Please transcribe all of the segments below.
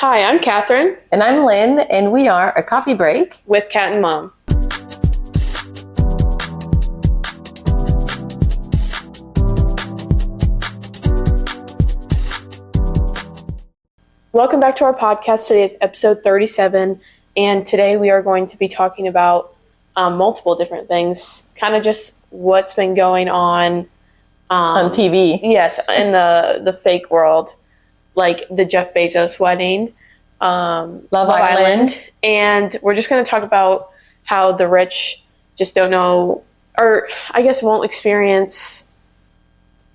Hi, I'm Catherine. And I'm Lynn, and we are A Coffee Break with Cat and Mom. Welcome back to our podcast. Today is episode 37, and today we are going to be talking about multiple different things, kind of just what's been going on TV. Yes, in the fake world, like the Jeff Bezos wedding, Love Island. And we're just going to talk about how the rich just don't know, or I guess don't experience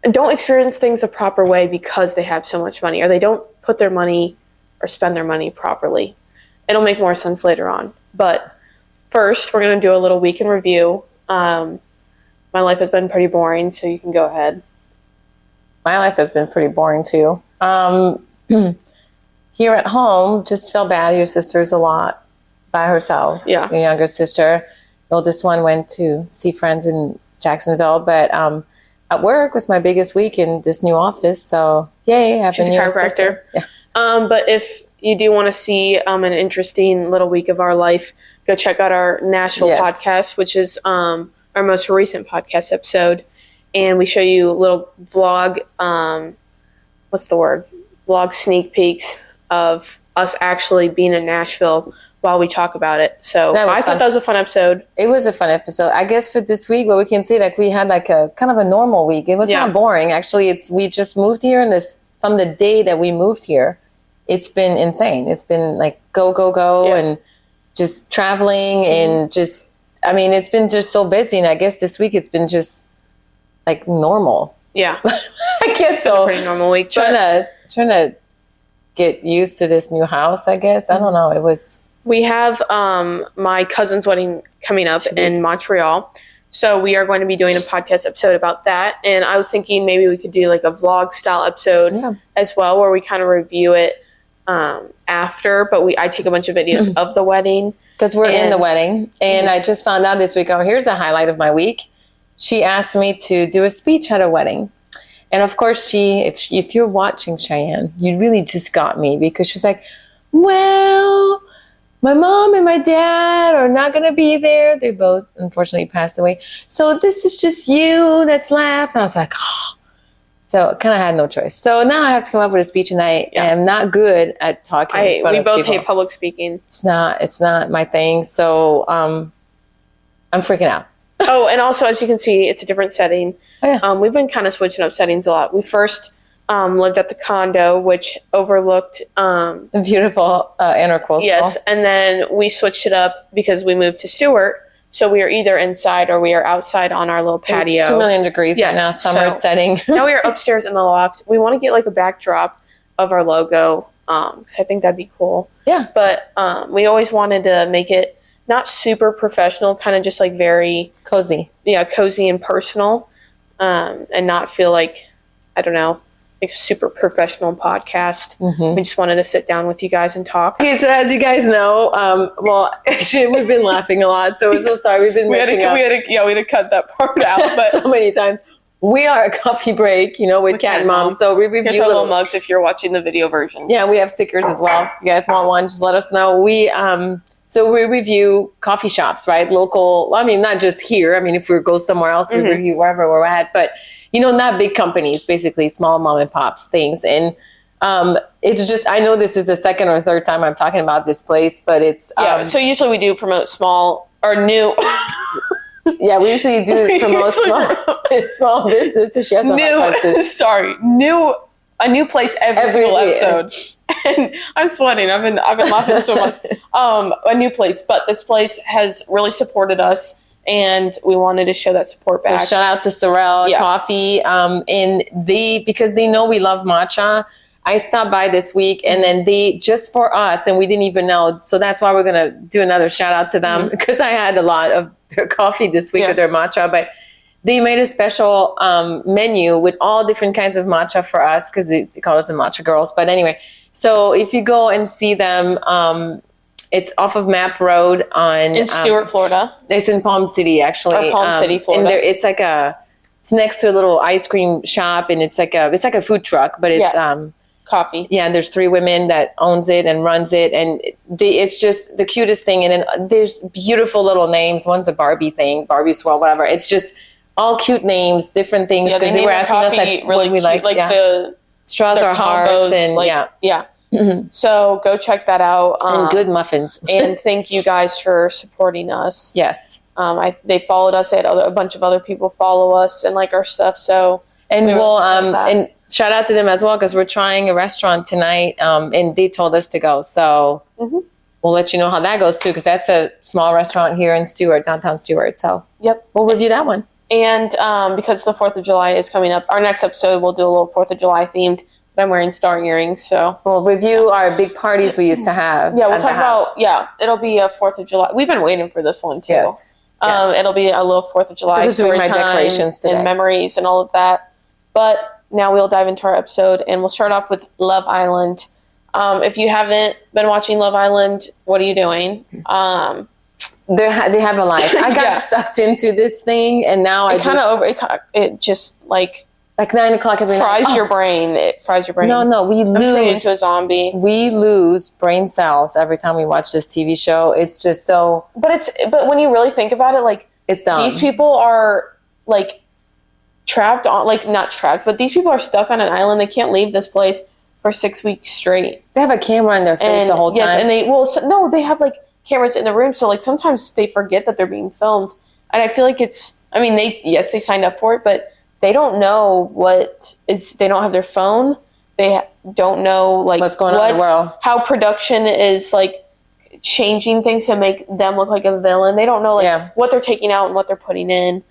things the proper way because they have so much money, or they don't put their money or spend their money properly. It'll make more sense later on. But first, we're going to do a little week in review. My life has been pretty boring, so you can go ahead. My life has been pretty boring too. Here at home, just feel bad. Your sister's a lot by herself. Yeah. Your younger sister. The oldest one went to see friends in Jacksonville. But at work was my biggest week in this new office. So, yay. She's a chiropractor. Yeah. But if you do want to see an interesting little week of our life, go check out our Nashville podcast, which is our most recent podcast episode. And we show you little vlog, vlog sneak peeks of us actually being in Nashville while we talk about it. So I thought that was a fun episode. It was a fun episode. I guess for this week, what we can say, like we had like a kind of a normal week. It was not boring. Actually, we just moved here, and from the day that we moved here, it's been insane. It's been like go, and just traveling and just, I mean, it's been just so busy. And I guess this week it's been just like normal. Yeah. I guess so. A pretty normal week. Trying to get used to this new house, I guess. I don't know. We have my cousin's wedding coming up in Montreal. So we are going to be doing a podcast episode about that. And I was thinking maybe we could do like a vlog style episode as well, where we kind of review it after. But I take a bunch of videos of the wedding. Because we're in the wedding. And I just found out this week, here's the highlight of my week. She asked me to do a speech at a wedding. And of course, if you're watching, Cheyenne, you really just got me, because she's like, well, my mom and my dad are not going to be there. They both, unfortunately, passed away. So this is just you that's left. And I was like, oh. So I kind of had no choice. So now I have to come up with a speech, and I am not good at talking in front of people. We both hate public speaking. It's not my thing. So I'm freaking out. Oh, and also, as you can see, it's a different setting. Oh, yeah. We've been kind of switching up settings a lot. We first lived at the condo, which overlooked a beautiful intercoastal. Yes, and then we switched it up because we moved to Stewart. So we are either inside or we are outside on our little patio. It's 2 million degrees right now, summer setting. Now we are upstairs in the loft. We want to get like a backdrop of our logo, because I think that'd be cool. Yeah. But we always wanted to make it not super professional, kind of just like very cozy. Yeah, cozy and personal, and not feel like, I don't know, like a super professional podcast. We just wanted to sit down with you guys and talk. Okay, so as you guys know, actually we've been laughing a lot, so we're so sorry. We've been we had to cut that part out, but so many times. We are A Coffee Break, with Cat and Mom. So we review little mugs if you're watching the video version. Yeah, we have stickers as well. If you guys want one, just let us know. So we review coffee shops, right? Local, not just here. If we go somewhere else, we review wherever we're at. But, not big companies, basically small mom and pops things. And it's just, I know this is the second or third time I'm talking about this place, but it's... so usually we do promote small or new... Yeah, we usually do promote small businesses. She has a new place every single episode. And I'm sweating. I've been laughing so much. A new place, but this place has really supported us, and we wanted to show that support back. So shout out to Sorrel Coffee, and because they know we love matcha. I stopped by this week, and then they, just for us, and we didn't even know. So that's why we're going to do another shout out to them, because I had a lot of their coffee this week with their matcha, but they made a special menu with all different kinds of matcha for us, because they call us the Matcha Girls. But anyway, so if you go and see them, it's off of Map Road in Stewart, Florida. It's in Palm City, actually. Or Palm City, Florida. And it's next to a little ice cream shop, and it's like a food truck, but it's Coffee. Yeah, and there's 3 women that owns it and runs it, and it's just the cutest thing. And then there's beautiful little names. One's a Barbie thing, Barbie swirl, whatever. It's just all cute names, different things, Yeah, because they were asking us like really what we cute, like. The straws are hearts, and yeah. So go check that out. And good muffins. And thank you guys for supporting us. Yes. They followed us. They had a bunch of other people follow us and like our stuff. So and and shout out to them as well, because we're trying a restaurant tonight, and they told us to go. So we'll let you know how that goes too, because that's a small restaurant here in Stewart, downtown Stewart. So we'll review that one. And because the 4th of July is coming up, our next episode we'll do a little 4th of July themed. But I'm wearing star earrings, so we'll review our big parties we used to have. Yeah, we'll talk about it'll be a 4th of July. We've been waiting for this one too. Yes. It'll be a little 4th of July story time, decorations today, and memories and all of that. But now we'll dive into our episode, and we'll start off with Love Island. If you haven't been watching Love Island, what are you doing? They have a life. I got sucked into this thing, and now it just like 9 o'clock every night. Your brain. It fries your brain. No, we lose into a zombie. We lose brain cells every time we watch this TV show. It's just so. But when you really think about it, like it's dumb. These people are like trapped on, like not trapped, but these people are stuck on an island. They can't leave this place for 6 weeks straight. They have a camera in their face the whole time. Yes, and they have like cameras in the room, so like sometimes they forget that they're being filmed, and I feel like they signed up for it, but they don't know they don't have their phone. They don't know like what's going on in the world. How production is like changing things to make them look like a villain. They don't know what they're taking out and what they're putting in.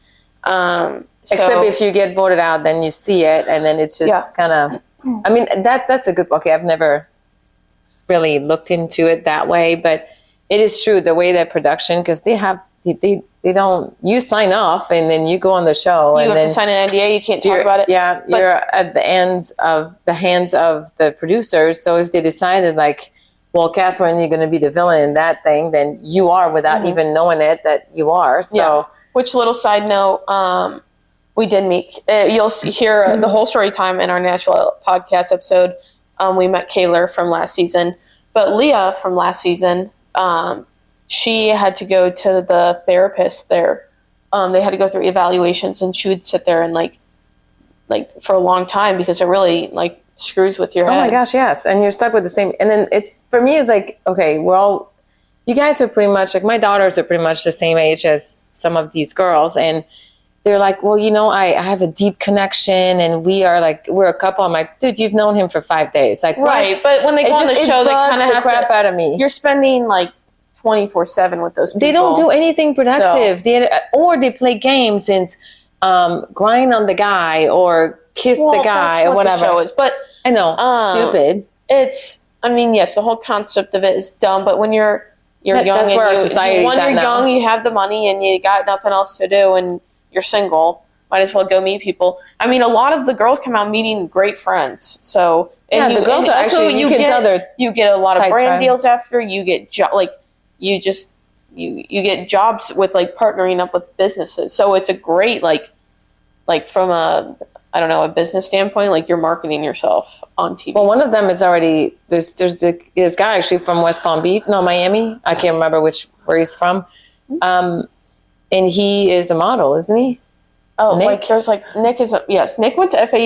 Except if you get voted out, then you see it, and then it's just kind of. I mean, that's a good. Okay, I've never really looked into it that way, but it is true the way that production, because they don't. You sign off and then you go on the show. You have to sign an NDA. You can't talk about it. Yeah, you're at the hands of the producers. So if they decided like, well, Catherine, you're going to be the villain in that thing, then you are without even knowing it that you are. So, which little side note, we did meet. You'll hear the whole story time in our Nashville podcast episode. We met Kayla from last season, but Leah from last season. She had to go to the therapist there. They had to go through evaluations, and she would sit there and like for a long time because it really like screws with your head. Oh my gosh, yes. And you're stuck with the same. And then for me, it's like, okay, you guys are pretty much like, my daughters are pretty much the same age as some of these girls. And they're like, well, I have a deep connection and we're a couple. I'm like, dude, you've known him for 5 days. Like, right. But when they go on the show, they kind of have crap out of me. You're spending like 24/7 with those people. They don't do anything productive. Or they play games and grind on the guy or kiss the guy or whatever. The show is. But I know, stupid. Yes, the whole concept of it is dumb. But when you're young, that's where our society's when at you're now. young, you have the money and you got nothing else to do, and you're single. Might as well go meet people. I mean, a lot of the girls come out meeting great friends. So the girls are actually you get a lot of brand deals after you get you get jobs with like partnering up with businesses. So it's a great like from a business standpoint, like you're marketing yourself on TV. Well, one of them is already there's this guy actually from West Palm Beach, Miami. I can't remember where he's from. And he is a model, isn't he? Oh, Nick? Nick went to FAU.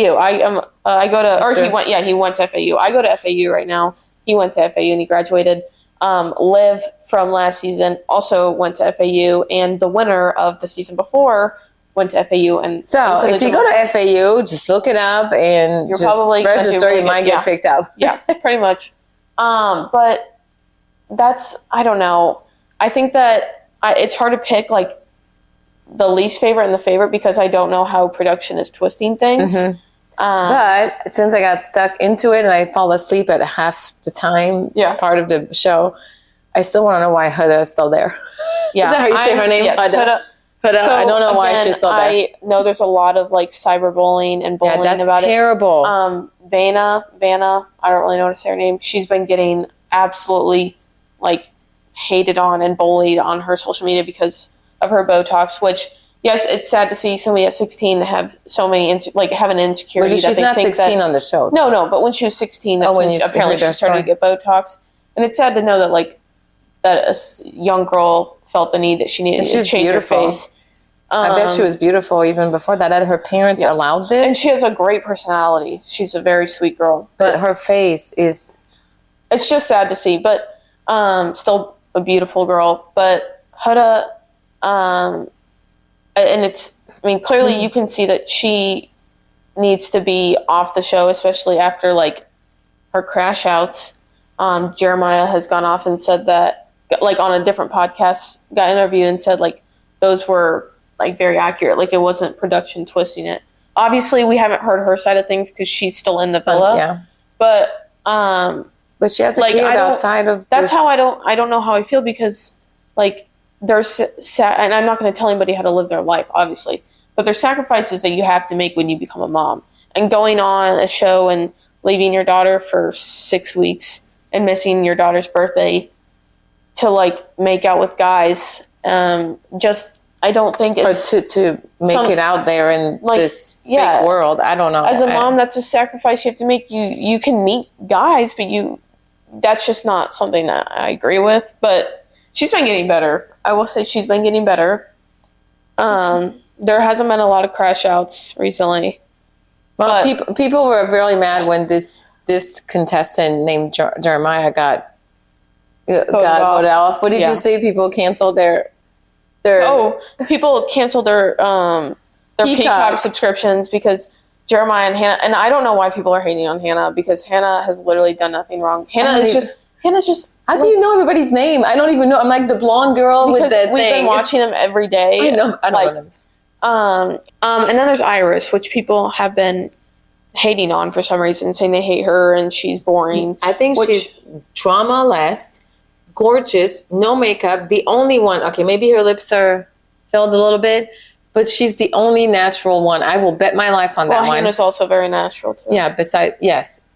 He went to FAU. I go to FAU right now. He went to FAU and he graduated. Liv from last season also went to FAU, and the winner of the season before went to FAU. And so if you go to FAU, just look it up and you're probably register. You might get picked up. Yeah, pretty much. But I don't know. I think that it's hard to pick like the least favorite and the favorite because I don't know how production is twisting things. Mm-hmm. But since I got stuck into it and I fall asleep at half the time part of the show, I still want to know why Huda is still there. Yeah. Is that how you say her name? Yes, Huda. So, I don't know why she's still there. I know there's a lot of like cyberbullying and bullying about terrible. it. Vanna, I don't really know how to say her name. She's been getting absolutely like hated on and bullied on her social media because of her Botox, which yes, it's sad to see somebody at 16 that have so many have an insecurity. But she's not 16 on the show. No, but when she was 16, that's when apparently she started to get Botox, and it's sad to know that that a young girl felt the need that she needed to change her face. I bet she was beautiful even before that. Her parents allowed this, and she has a great personality. She's a very sweet girl, but her face is—it's just sad to see. But still a beautiful girl. But Huda, and clearly you can see that she needs to be off the show, especially after her crash outs. Jeremiah has gone off and said that, on a different podcast, got interviewed and said those were very accurate. It wasn't production twisting it. Obviously, we haven't heard her side of things because she's still in the villa. Yeah. But she has a kid outside of. That's how I don't know how I feel because there's and I'm not going to tell anybody how to live their life, obviously, but there's sacrifices that you have to make when you become a mom, and going on a show and leaving your daughter for 6 weeks and missing your daughter's birthday to make out with guys. I don't think it's... Or to make it out there in this fake world. I don't know. As a mom, that's a sacrifice you have to make. You can meet guys, but that's just not something that I agree with. But she's been getting better. I will say she's been getting better. There hasn't been a lot of crash outs recently. Well, people were really mad when this contestant named Jeremiah got voted off. What did you say? People canceled their people canceled their Peacock subscriptions because Jeremiah and Hannah, and I don't know why people are hating on Hannah because Hannah has literally done nothing wrong. Hannah's just. How do you know everybody's name? I don't even know. I'm the blonde girl with the thing. We've been watching them every day. I know. I know. And then there's Iris, which people have been hating on for some reason, saying they hate her and she's boring. I think she's drama-less. Gorgeous, no makeup, the only one. Okay, maybe her lips are filled a little bit, but she's the only natural one. I will bet my life on that one. Hannah's also very natural too. Yeah, besides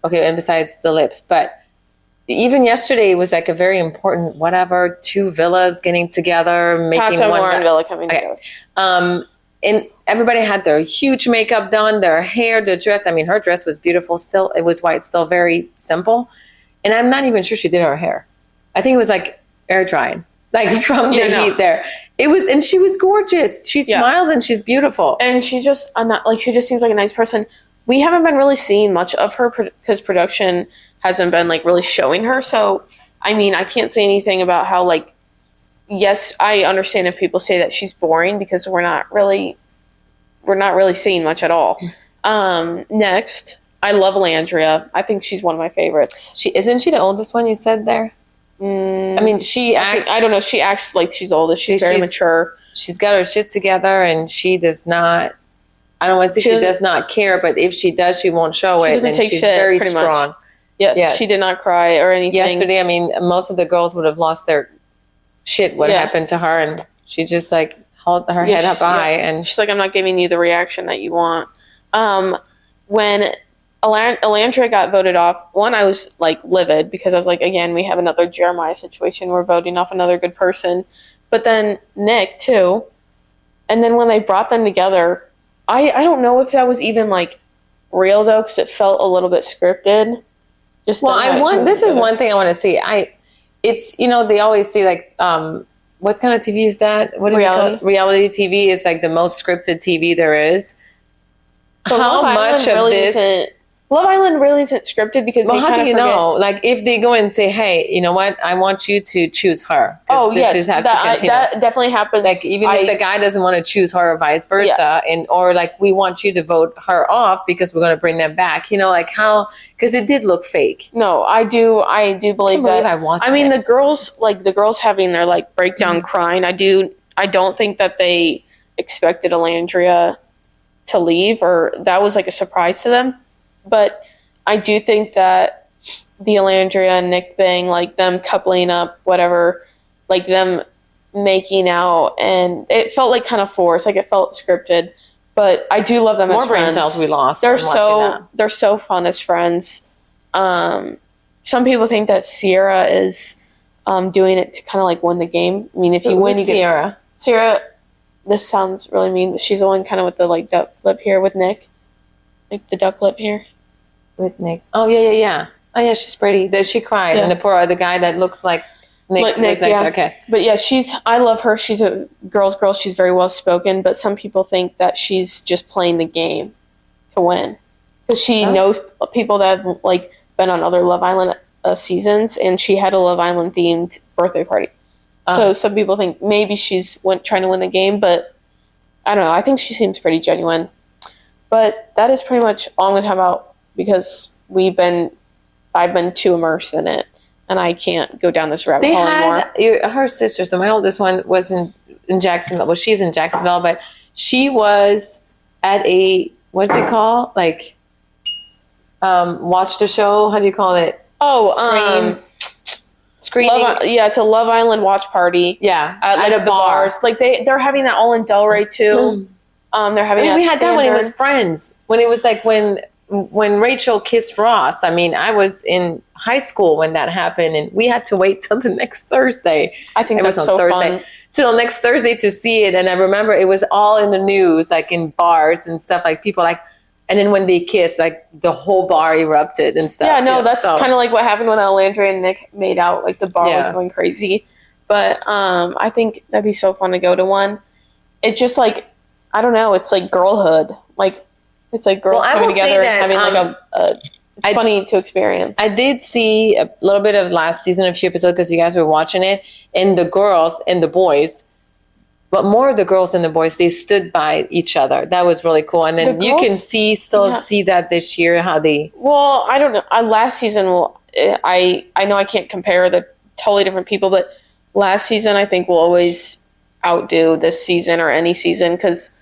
the lips. But even yesterday it was a very important two villas getting together, making one villa coming together. And everybody had their huge makeup done, their hair, their dress. Her dress was beautiful. Still, it was white, still very simple. And I'm not even sure she did her hair. I think it was air drying, from the heat there. It was, and she was gorgeous. She smiles and she's beautiful. And she just seems like a nice person. We haven't been really seeing much of her because production hasn't been really showing her. So, I can't say anything about how yes, I understand if people say that she's boring because we're not really seeing much at all. Next, I love Alandria. I think she's one of my favorites. Isn't she the oldest one you said there? She acts... I don't know. She acts like she's oldest. She's very mature. She's got her shit together, and she does not... I don't want to say she does not care, but if she does, she won't show it. She doesn't take she's shit, very pretty strong. Much. Yes, she did not cry or anything. Yesterday, most of the girls would have lost their shit what happened to her, and she just held her head up high. And she's I'm not giving you the reaction that you want. When Alandria got voted off, I was livid because I was again, we have another Jeremiah situation. We're voting off another good person. But then Nick too. And then when they brought them together, I don't know if that was even real though, because it felt a little bit scripted. This is one thing I want to see. It's they always say what kind of TV is that? What do reality? Reality TV is the most scripted TV there is. So how much of this? Love Island really isn't scripted because how do you know? If they go and say, "Hey, you know what? I want you to choose her." That definitely happens. Even if the guy doesn't want to choose her, or vice versa, or we want you to vote her off because we're going to bring them back. How? Because it did look fake. No, I do believe that. I watched. The girls having their breakdown crying. I don't think that they expected Alandria to leave, or that was a surprise to them. But I do think that the Alandria and Nick thing, them coupling up, whatever, them making out, and it felt kind of forced, it felt scripted. But I do love them as friends. More brain cells we lost. They're so fun as friends. Some people think that Sierra is doing it to kind of win the game. If you win, you get Sierra. Sierra this sounds really mean, but she's the one kind of with the like duck lip hair with Nick, like the duck lip hair with Nick. Oh yeah. Oh yeah, she's pretty. She cried, and the poor other guy that looks like Nick was nice. Yeah. Okay, but yeah, I love her. She's a girl's girl. She's very well spoken, but some people think that she's just playing the game to win because she knows people that have like been on other Love Island seasons, and she had a Love Island themed birthday party. So some people think maybe she's trying to win the game, but I don't know. I think she seems pretty genuine. But that is pretty much all I'm going to talk about because I've been too immersed in it, and I can't go down this rabbit hole anymore. Her sister, so my oldest one was in Jacksonville. Well, she's in Jacksonville, but she was at what's it called? Like, watch the show. How do you call it? Screening. It's a Love Island watch party. Yeah, at a bars. Like they're having that all in Delray too. They're having. We had that when it was Friends. When it was like when Rachel kissed Ross. I mean, I was in high school when that happened, and we had to wait till the next Thursday. I think that's so fun. Till next Thursday to see it, and I remember it was all in the news, like in bars and stuff. Like people like. And then when they kissed, like the whole bar erupted and stuff. Yeah, no, that's kind of like what happened when Landry and Nick made out. Like the bar was going crazy. But I think that'd be so fun to go to one. It's just like, I don't know, it's like girlhood. Like, it's like girls coming together and having like it's funny to experience. I did see a little bit of last season, a few episodes, because you guys were watching it. And the girls and the boys, but more of the girls than the boys, they stood by each other. That was really cool. And then you can see that this year, how they... Well, I don't know. Last season, I know I can't compare the totally different people, but last season I think will always outdo this season or any season because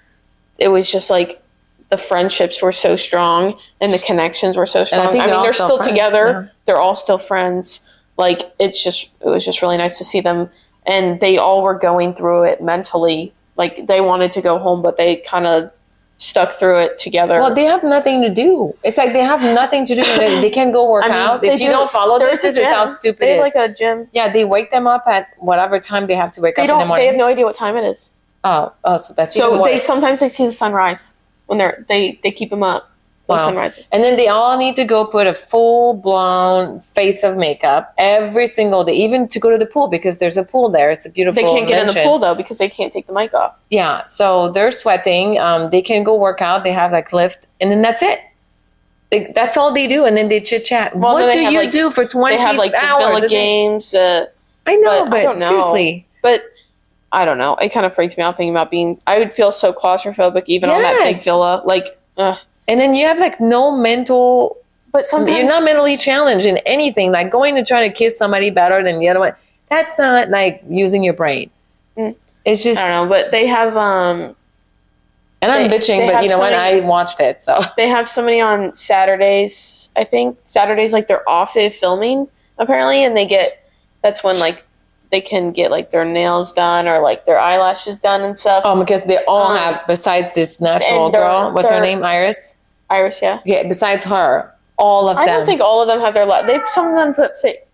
it was just like the friendships were so strong and the connections were so strong. I mean, they're still friends, together. Yeah. They're all still friends. Like, it was just really nice to see them. And they all were going through it mentally. Like, they wanted to go home, but they kind of stuck through it together. Well, they have nothing to do. It's like they have nothing to do. They can go work out. If you don't follow this is how stupid it is. Like a gym. Yeah, they wake them up at whatever time they have to wake up in the morning. They have no idea what time it is. Oh, so that's sometimes they see the sunrise when they keep them up. Sunrises. And then they all need to go put a full-blown face of makeup every single day, even to go to the pool because there's a pool there. It's a beautiful They can't get in the mansion. pool, though, because they can't take the mic off. Yeah, so they're sweating. They can go work out. They have, like, lift, and then that's it. That's all they do, and then they chit-chat. Well, what do you do for 20 hours? They have, like, the Villa games. I know, but seriously. But I don't know. It kind of freaks me out thinking about I would feel so claustrophobic even on that big villa. Like, ugh. And then you have like no mental, but sometimes you're not mentally challenged in anything. Like going to try to kiss somebody better than the other one. That's not like using your brain. It's just, I don't know, but they have, and I'm bitching, but you know what? I watched it. So they have somebody on Saturdays. I think Saturdays, like they're off of filming apparently. And that's when like they can get like their nails done or like their eyelashes done and stuff. Oh, because they all have, besides this natural girl, what's her name? Iris, yeah. Yeah, besides her, all of them. I don't think all of them have some of them put fake.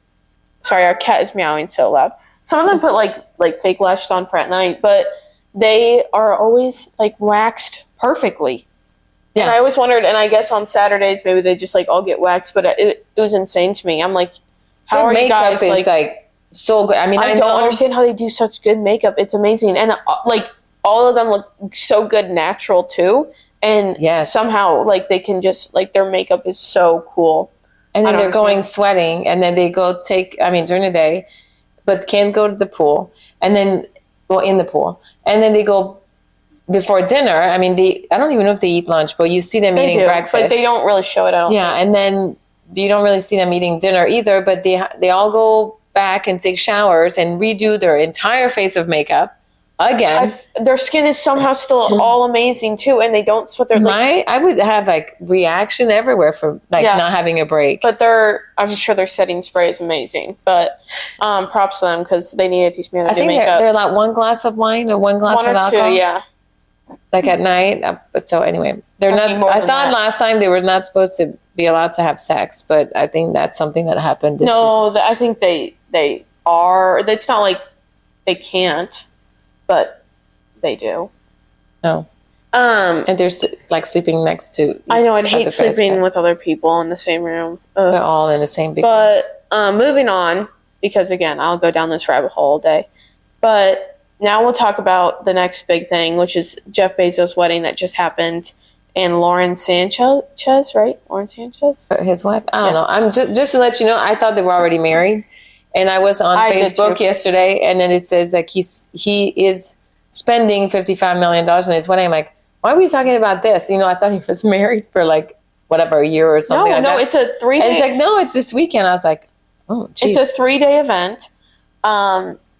Sorry, our cat is meowing so loud. Some of them put like fake lashes on for at night, but they are always like waxed perfectly. Yeah. And I always wondered, and I guess on Saturdays maybe they just like all get waxed, but it was insane to me. I'm like, how are you guys like so good? I mean, I don't understand how they do such good makeup. It's amazing. And like all of them look so good natural too. And somehow like they can just like their makeup is so cool. And then they're going sweating and then they go during the day, but can't go to the pool. And then, in the pool. And then they go before dinner. I mean, I don't even know if they eat lunch, but you see them eating breakfast. But they don't really show it out. Yeah. And then you don't really see them eating dinner either, but they all go back and take showers and redo their entire face of makeup again. Their skin is somehow still all amazing too, and they don't sweat their I would have like reaction everywhere for not having a break. But I'm sure their setting spray is amazing. But props to them because they need to teach me how to do makeup. They're like one glass of wine or one glass of alcohol. Two, yeah. Like at night. But so anyway, they're not. I thought last time they were not supposed to be allowed to have sex, but I think that's something that happened. I think they are. It's not like they can't, but they do. Oh. And they're like sleeping next to. I know. I'd hate sleeping with other people in the same room. Ugh. They're all in the same big room. But moving on, because again, I'll go down this rabbit hole all day. But now we'll talk about the next big thing, which is Jeff Bezos' wedding that just happened, and Lauren Sanchez, right? Lauren Sanchez, his wife. I don't know. I'm just to let you know. I thought they were already married, and I was on Facebook yesterday, and then it says like he is spending $55 million on his wedding. I'm like, why are we talking about this? I thought he was married for like whatever, a year or something. No, it's a 3 day. And it's like, no, it's this weekend. I was like, oh, geez. It's a 3-day event.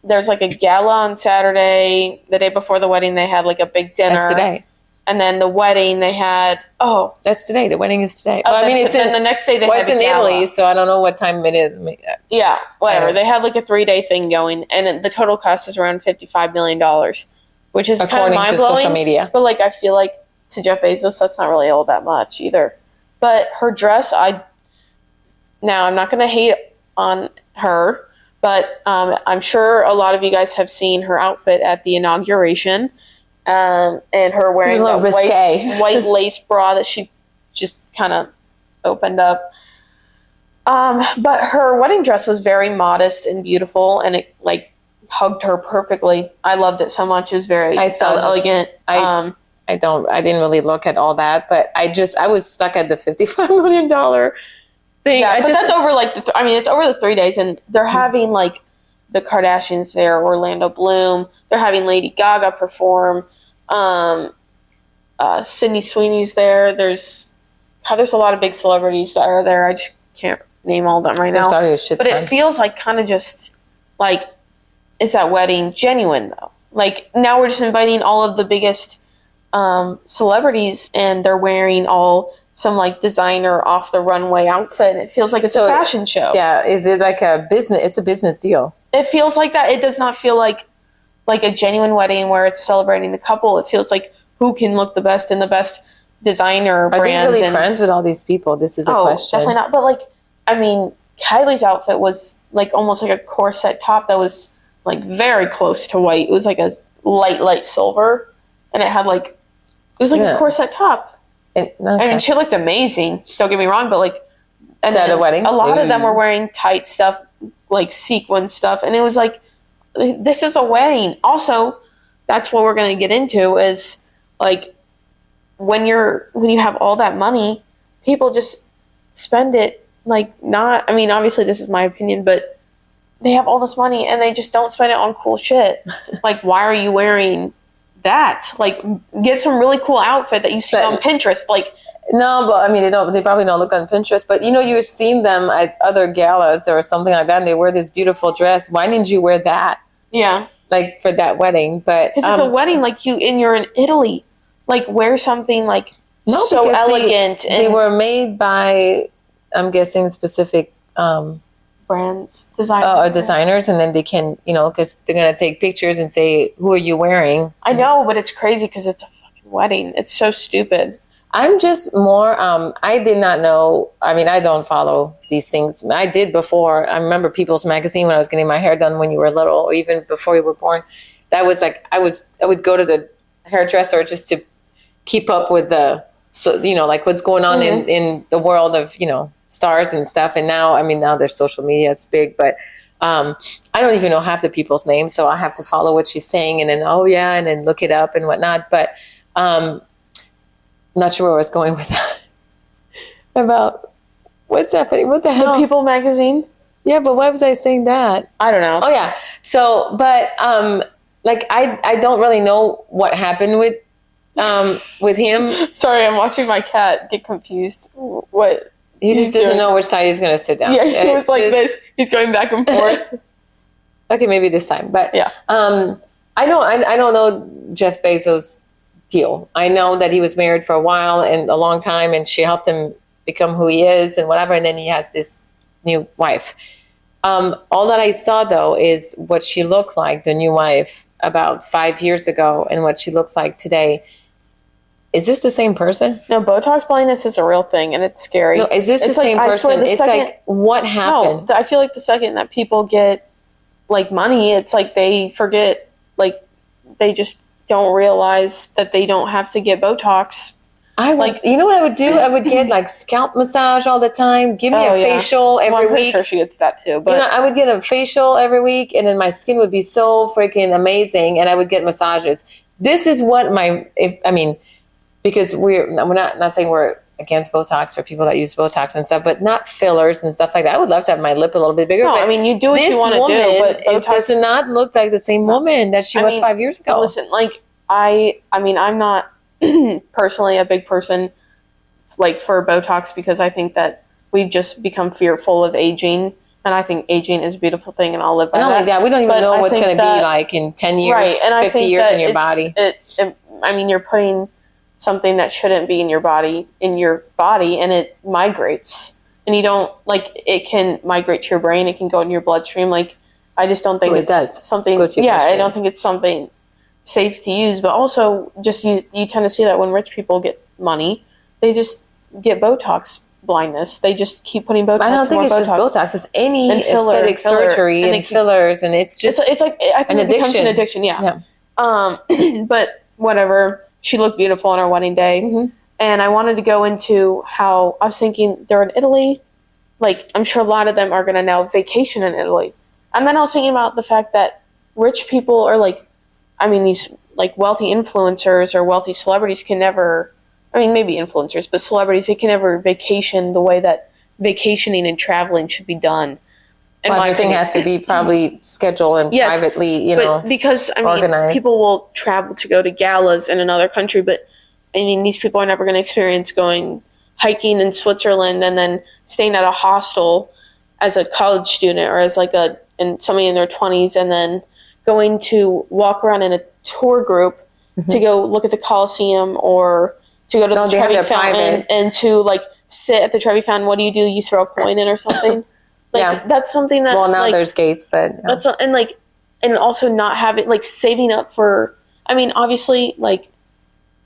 There's like a gala on Saturday. The day before the wedding, they had like a big dinner. That's today. And then the wedding, they had that's today. The wedding is today. Well, I mean, it's in the next day. They had it's in gala. Italy, so I don't know what time it is. Yeah, whatever. They had like a 3-day thing going, and the total cost is around $55 million, which is kind of mind blowing. Social media. But like, I feel like to Jeff Bezos, that's not really all that much either. But her dress, I'm not going to hate on her, but I'm sure a lot of you guys have seen her outfit at the inauguration. And her wearing the white lace bra that she just kind of opened up. But her wedding dress was very modest and beautiful, and it like hugged her perfectly. I loved it so much. It was very elegant. I didn't really look at all that, but I was stuck at the $55 million thing. Yeah, but that's over like it's over the 3 days, and they're having like the Kardashians there, Orlando Bloom. They're having Lady Gaga perform. Sydney Sweeney's there. There's a lot of big celebrities that are there. I just can't name all of them right now. Probably a shit ton. But it feels like kind of just like, is that wedding genuine though? Like now we're just inviting all of the biggest celebrities, and they're wearing some like designer off the runway outfit, and it feels like it's a fashion show. Yeah, is it like a business? It's a business deal. It feels like that. It does not feel like a genuine wedding where it's celebrating the couple. It feels like who can look the best in the best designer brand. Are they really friends with all these people? This is a question. Definitely not. But like, I mean, Kylie's outfit was like almost like a corset top that was like very close to white. It was like a light silver, and it had like a corset top. I mean, she looked amazing. Don't get me wrong, but like, and at a wedding, a lot of them were wearing tight stuff, like sequin stuff, and it was like, this is a wedding. Also, that's what we're going to get into is like when you have all that money, people just spend it like not. I mean, obviously this is my opinion, but they have all this money and they just don't spend it on cool shit. Like, why are you wearing that? Like, get some really cool outfit that you see on Pinterest. Like, no, but I mean, they probably don't look on Pinterest. But you've seen them at other galas or something like that, and they wear this beautiful dress. Why didn't you wear that? Yeah, like for that wedding, but because it's a wedding, like you're in Italy, like wear something like so elegant. They were made by, I'm guessing, specific brands, designers, and then they can, because they're gonna take pictures and say, "Who are you wearing?" I know, but it's crazy because it's a fucking wedding. It's so stupid. I'm just more, I did not know, I mean, I don't follow these things. I did before. I remember People's Magazine when I was getting my hair done when you were little, or even before you were born. That was like, I would go to the hairdresser just to keep up with like what's going on in the world of, stars and stuff. And now there's social media, it's big, but I don't even know half the people's names. So I have to follow what she's saying and then, and then look it up and whatnot. But, not sure where I was going with that. About what's happening? What the hell? The People magazine? Yeah, but why was I saying that? I don't know. Oh yeah. So, but like I don't really know what happened with him. Sorry, I'm watching my cat get confused. What he just doesn't know which side he's gonna sit down. Yeah, he was like this. He's going back and forth. Okay, maybe this time. But yeah. I don't know Jeff Bezos' deal. I know that he was married for a while and a long time, and she helped him become who he is and whatever, and then he has this new wife. All that I saw, though, is what she looked like, the new wife, about 5 years ago and what she looks like today. Is this the same person? No, Botox blindness is a real thing, and it's scary. No, is this the same person? It's like, what happened? No, I feel like the second that people get, like, money, it's like they forget, like, they just don't realize that they don't have to get Botox. You know what I would do? I would get like scalp massage all the time. Give me a facial every I'm pretty week. sure she gets that too. But I would get a facial every week, and then my skin would be so freaking amazing, and I would get massages. This is what because we're not saying we're against Botox for people that use Botox and stuff, but not fillers and stuff like that. I would love to have my lip a little bit bigger. No, but you do what you want to do, but Botox does not look like the same woman that she was 5 years ago. Listen, I'm not personally a big person for Botox because I think that we've just become fearful of aging, and I think aging is a beautiful thing, and I'll live by that. Not only that, we don't even know what's going to be like in 10 years, right, and 50 years in your body. You're putting something that shouldn't be in your body, and it migrates, and you don't it can migrate to your brain. It can go in your bloodstream. I just don't think it does something. I don't think it's something safe to use. But also, just you tend to see that when rich people get money, they just get Botox blindness. They just keep putting Botox. I don't think it's just Botox. It's any aesthetic surgery and fillers, and it's just I think it becomes an addiction. Yeah. But whatever. She looked beautiful on our wedding day. Mm-hmm. And I wanted to go into how I was thinking they're in Italy. I'm sure a lot of them are going to now vacation in Italy. And then I was thinking about the fact that rich people are these wealthy influencers or wealthy celebrities can never, maybe influencers, but celebrities, they can never vacation the way that vacationing and traveling should be done. And everything has to be probably scheduled and privately, because organized. People will travel to go to galas in another country, but these people are never going to experience going hiking in Switzerland and then staying at a hostel as a college student or as somebody in their 20s, and then going to walk around in a tour group to go look at the Colosseum or to go to the Trevi Fountain and to sit at the Trevi Fountain. What do? You throw a coin in or something? That's something that. Well, now there's gates, but yeah. That's and also not having saving up for. Obviously,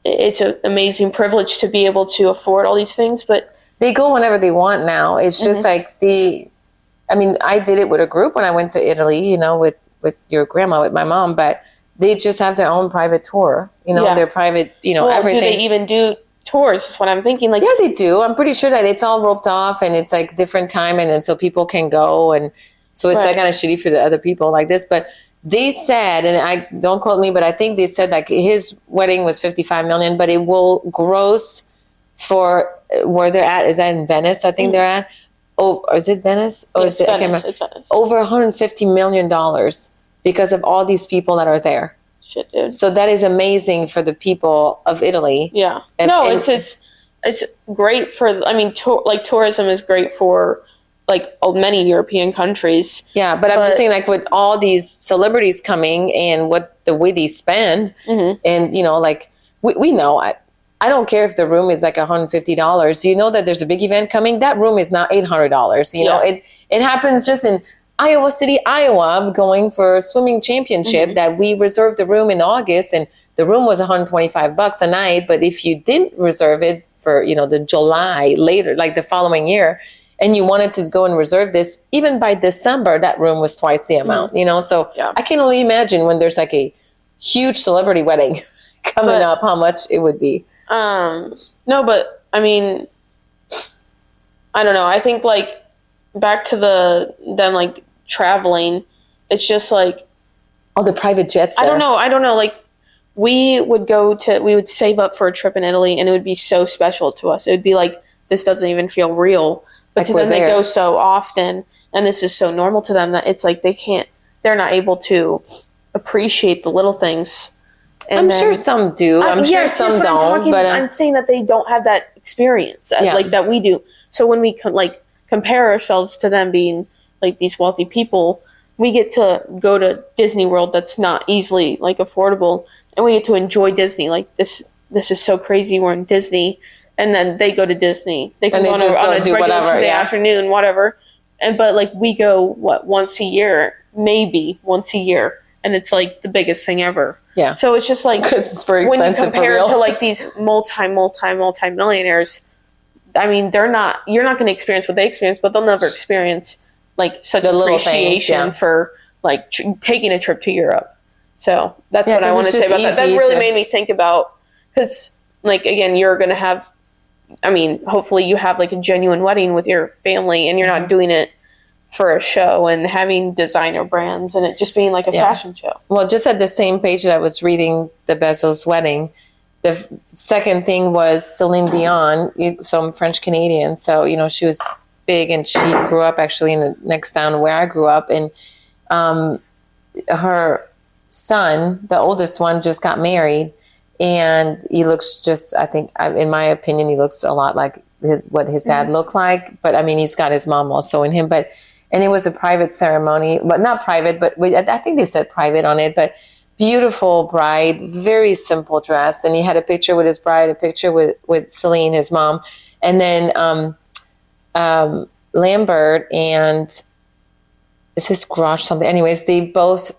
it's an amazing privilege to be able to afford all these things, but they go whenever they want now. It's just I did it with a group when I went to Italy, with your grandma, with my mom, but they just have their own private tour, their private, everything. Do they even do tours is what I'm thinking. Yeah, they do. I'm pretty sure that it's all roped off and it's different time, and so people can go, and so it's kind of shitty for the other people like this. But they said, and I don't quote me, but I think they said his wedding was $55 million, but it will gross for where they're at. Is that in Venice? I think they're at. Oh, is it Venice? Or it's Venice. It's Venice. Over $150 million because of all these people that are there. Shit, dude. So that is amazing for the people of Italy. Yeah. It's great for. Tourism is great for many European countries. Yeah, but I'm just saying, with all these celebrities coming and the way they spend, and we know. I don't care if the room is $150. You know that there's a big event coming. That room is now $800. You know, it happens just in Iowa City, Iowa, going for a swimming championship that we reserved the room in August, and the room was $125 a night. But if you didn't reserve it for, the July later, the following year, and you wanted to go and reserve this, even by December, that room was twice the amount, So I can only imagine when there's a huge celebrity wedding coming up, how much it would be. No, but I don't know. I think back to them traveling, it's just all the private jets there. I don't know. We would save up for a trip in Italy, and it would be so special to us. It would be this doesn't even feel real, but to them they go so often, and this is so normal to them that it's they're not able to appreciate the little things. And I'm sure some do. I'm sure some don't. But I'm saying that they don't have that experience that we do. So when we compare ourselves to them being these wealthy people, we get to go to Disney World that's not easily affordable, and we get to enjoy Disney. This is so crazy. We're in Disney, and then they go to Disney. They can go on a regular Tuesday afternoon, whatever. But we go once a year, maybe once a year. And it's the biggest thing ever. Yeah. So it's just because it's very expensive. When you compare it to these multi-millionaires, you're not going to experience what they experience, but they'll never experience such appreciation for taking a trip to Europe. So that's what I want to say about that. That really made me think about, because, like, again, you're going to have, I mean, hopefully you have like a genuine wedding with your family and you're not doing it for a show and having designer brands and it just being like a fashion show. Well, just at the same page that I was reading the Bezos wedding, the second thing was Celine Dion, some French Canadian. So, you know, she was big and she grew up actually in the next town where I grew up. And her son, the oldest one, just got married. And he looks just, I think, in my opinion, he looks a lot like what his dad looked like. But I mean, he's got his mom also in him. And it was a private ceremony, but not private, but I think they said private on it. But beautiful bride, very simple dress. And he had a picture with his bride, a picture with Celine, his mom. And then Lambert and is this Grosh something? Anyways, they both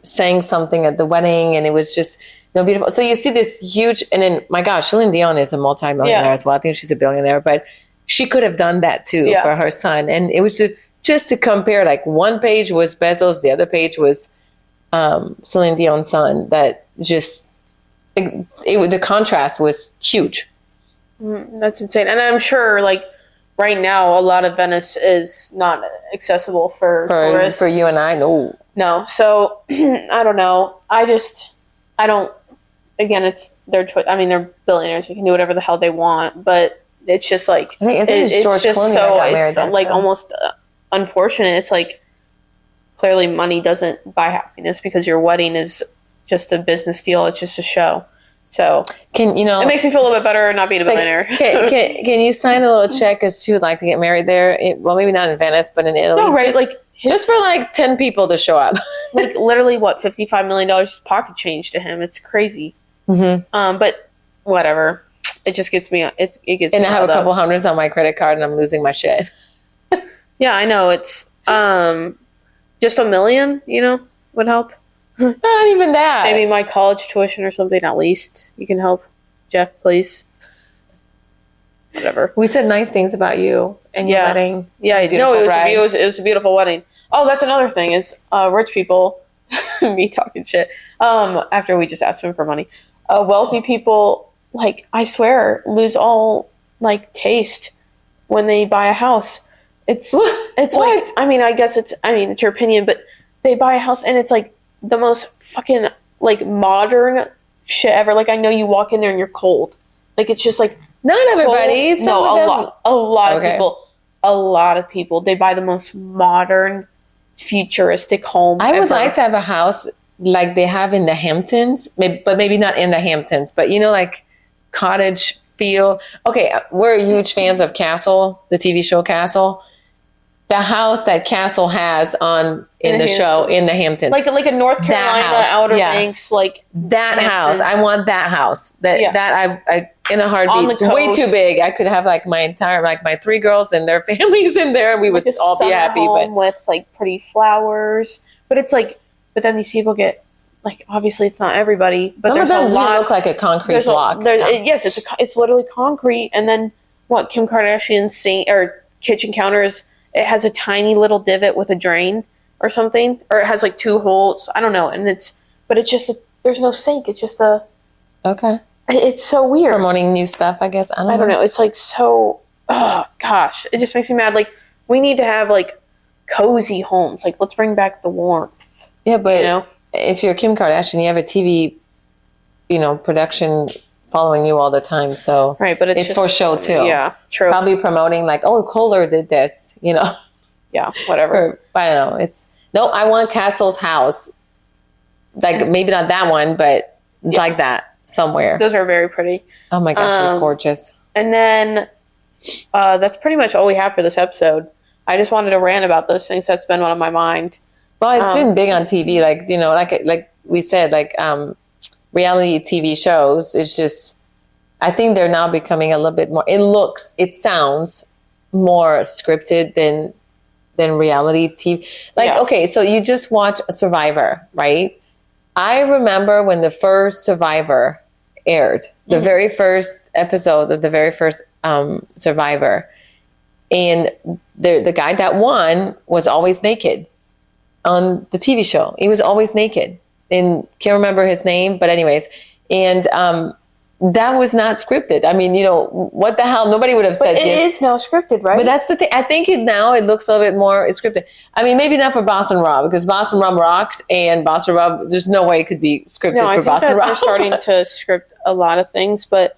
sang something at the wedding, and it was just beautiful. So you see this huge, and then my gosh, Celine Dion is a multi-millionaire as well. I think she's a billionaire, but she could have done that too for her son. And it was just to compare, like one page was Bezos, the other page was Celine Dion's son. That just the contrast was huge. That's insane. And I'm sure, like, right now, a lot of Venice is not accessible for tourists. For you and I, no. So I don't know. I don't. Again, it's their choice. I mean, they're billionaires. They can do whatever the hell they want. But it's just like I think it's George just Clooney so got married it's like almost unfortunate. It's like clearly money doesn't buy happiness because your wedding is just a business deal. It's just a show. So it makes me feel a little bit better not being a billionaire. Can you sign a little check because she would like to get married there? Well, maybe not in Venice, but in Italy. No, right? Just for like 10 people to show up. Like literally, what, $55 million pocket change to him? It's crazy. Mm-hmm. But whatever. It just gets me. It gets. And me I have a couple hundreds on my credit card, and I'm losing my shit. Yeah, I know. It's just $1 million. Would help. Not even that. Maybe my college tuition or something. At least you can help, Jeff, please. Whatever. We said nice things about you and your wedding. Yeah, it was a beautiful wedding. Oh, that's another thing is rich people, me talking shit, after we just asked them for money. Wealthy people, like, I swear, lose all, like, taste when they buy a house. It's like, I mean, I guess it's your opinion, but they buy a house and it's like the most fucking, like, modern shit ever. Like, I know you walk in there and you're cold. Like, it's just like, not everybody. A lot of people. They buy the most modern, futuristic home. I would like to have a house like they have in the Hamptons, but maybe not in the Hamptons, but like cottage feel. Okay, we're huge fans of Castle, the TV show Castle. The house that Castle has in the show in the Hamptons, like a North Carolina Outer Banks, like that Hamptons. House. I want that house. That I in a heartbeat. Way too big. I could have like my entire my 3 girls and their families in there, and we would all be happy. Home with like pretty flowers, but it's like, but then these people get like, obviously it's not everybody, but there's a lot. Look like a concrete block. Yes, it's literally concrete, and then what Kim Kardashian's kitchen counters. It has a tiny little divot with a drain or something, or it has like 2 holes. I don't know. And it's just, there's no sink. It's just okay. It's so weird. Promoting new stuff, I guess. I don't know. It's like so, oh gosh, it just makes me mad. Like, we need to have like cozy homes. Like, let's bring back the warmth. Yeah. But if you're Kim Kardashian, you have a TV, production following you all the time, so right, but it's for show too. Yeah, true. Probably promoting like, oh, Kohler did this, Yeah, whatever. I don't know. I want Castle's house, like maybe not that one, but like that somewhere. Those are very pretty. Oh my gosh, it's gorgeous. And then that's pretty much all we have for this episode. I just wanted to rant about those things. That's been on my mind. Well, it's been big on TV, like we said, reality TV shows. It's just, I think they're now becoming a little bit more, it sounds more scripted than reality TV. Okay, so you just watch Survivor, right? I remember when the first Survivor aired, the very first episode of the very first Survivor, and the guy that won was always naked on the TV show. He was always naked. and can't remember his name, but anyways, and that was not scripted. I mean, what the hell? Nobody would have said it is now scripted, right? But that's the thing. I think now it looks a little bit more scripted. I mean, maybe not for Boston Rob, because Boston Rob rocked, and Boston Rob, there's no way it could be scripted no, for Boston Rob. They're starting to script a lot of things, but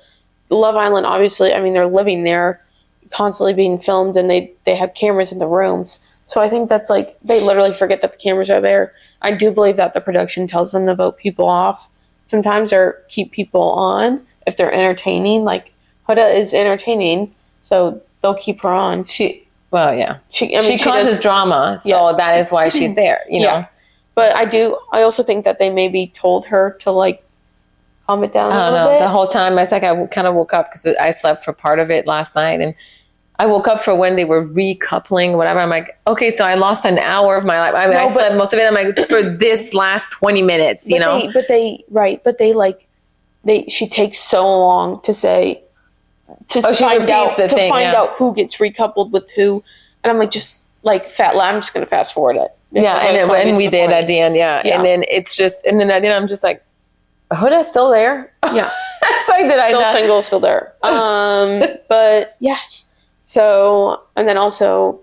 Love Island, obviously, I mean, they're living there, constantly being filmed, and they have cameras in the rooms. So I think that's like, they literally forget that the cameras are there. I do believe that the production tells them to vote people off sometimes, or keep people on if they're entertaining. Like, Huda is entertaining, so they'll keep her on. She causes does drama, so yes. that is why she's there, you know. Yeah. But I also think that they maybe told her to, like, calm it down a little bit. The whole time, I kind of woke up because I slept for part of it last night, and I woke up for when they were recoupling, whatever. I'm like, okay, so I lost an hour of my life. I mean, I slept most of it. I'm like, for this last 20 minutes, you know? She takes so long to say, find out who gets recoupled with who. And I'm like, I'm just going to fast forward it. Yeah, and we did at the end, yeah. And then it's just, and then at the end, I'm just like, Huda's still there? Yeah. It's like, still single, still there. But yeah. So, and then also...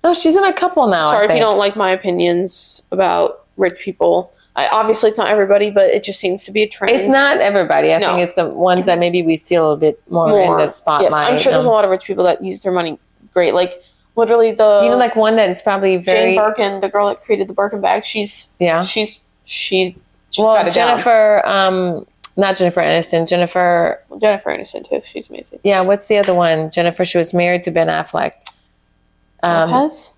No, she's in a couple now, sorry if you don't like my opinions about rich people. Obviously, it's not everybody, but it just seems to be a trend. It's not everybody. I think it's the ones that maybe we see a little bit more in the spotlight. Yes, I'm sure there's a lot of rich people that use their money great. Like, literally like one that is probably very... Jane Birkin, the girl that created the Birkin bag, she's got it Jennifer... Not Jennifer Aniston. Jennifer Aniston too. She's amazing. Yeah. What's the other one? Jennifer. She was married to Ben Affleck. Lopez?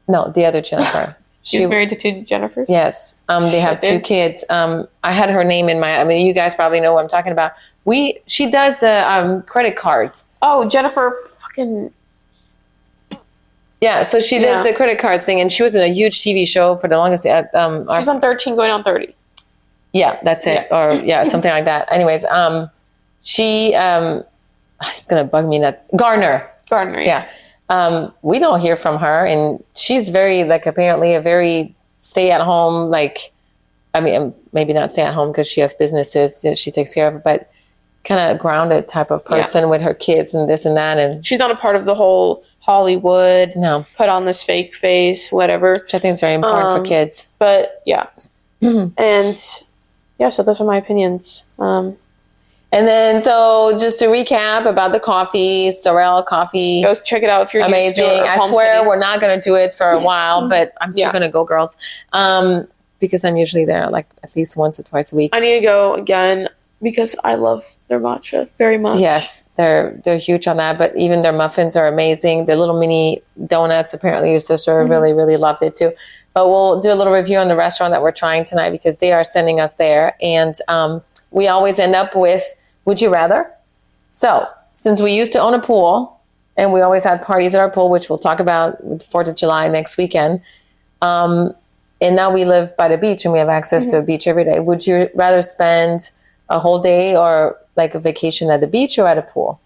No, the other Jennifer. She was married to two Jennifers. Yes. They have two kids. I had her name in my. I mean, you guys probably know what I'm talking about. She does the credit cards. Oh, Jennifer fucking. Yeah. So she does the credit cards thing, and she was in a huge TV show for the longest. She's on 13, going on 30. Yeah, that's it. Yeah. Or something like that. Anyways, she it's gonna bug me nuts. Gardner. Yeah. We don't hear from her, and she's very apparently a very stay at home, I mean, maybe not stay at home because she has businesses that she takes care of, but kind of grounded type of person with her kids and this and that. And she's not a part of the whole Hollywood. No. Put on this fake face, whatever. Which I think is very important for kids. But yeah. And yeah, so those are my opinions. And then, so just to recap about the coffee, Sorel Coffee. Go check it out if you're amazing. I swear we're not going to do it for a while, but I'm still going to go, girls. Because I'm usually there at least once or twice a week. I need to go again because I love their matcha very much. Yes, they're huge on that. But even their muffins are amazing. Their little mini donuts, apparently your sister really, really loved it too. But we'll do a little review on the restaurant that we're trying tonight because they are sending us there. And we always end up with, would you rather? So since we used to own a pool and we always had parties at our pool, which we'll talk about with 4th of July next weekend. And now we live by the beach and we have access to a beach every day. Would you rather spend a whole day or a vacation at the beach or at a pool?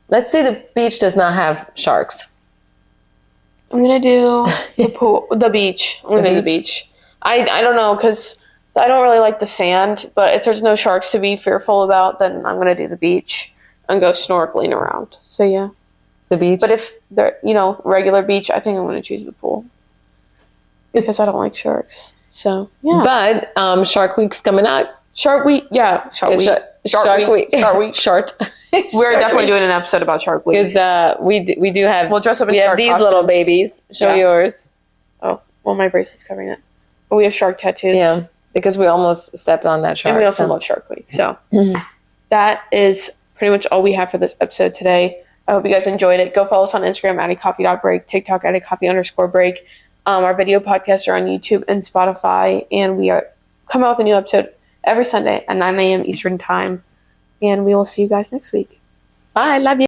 Let's say the beach does not have sharks. I'm going to do the beach. I'm going to do the beach. I don't know because I don't really like the sand, but if there's no sharks to be fearful about, then I'm going to do the beach and go snorkeling around. So yeah. The beach? But if they're, regular beach, I think I'm going to choose the pool because I don't like sharks. So yeah. But Shark Week's coming up. Shark Week. Yeah. Shark Week. Shark Week. We're definitely doing an episode about Shark Week. Because we do have... We'll dress up in we shark have these costumes. little babies. Show yours. Oh, well, my bracelet's covering it. But we have shark tattoos. Yeah, because we almost stepped on that shark. And we also love Shark Week. So that is pretty much all we have for this episode today. I hope you guys enjoyed it. Go follow us on Instagram, @coffee.break, TikTok, @coffee_break. Our video podcasts are on YouTube and Spotify. And we are coming out with a new episode every Sunday at 9 a.m. Eastern Time. And we will see you guys next week. Bye. Love you.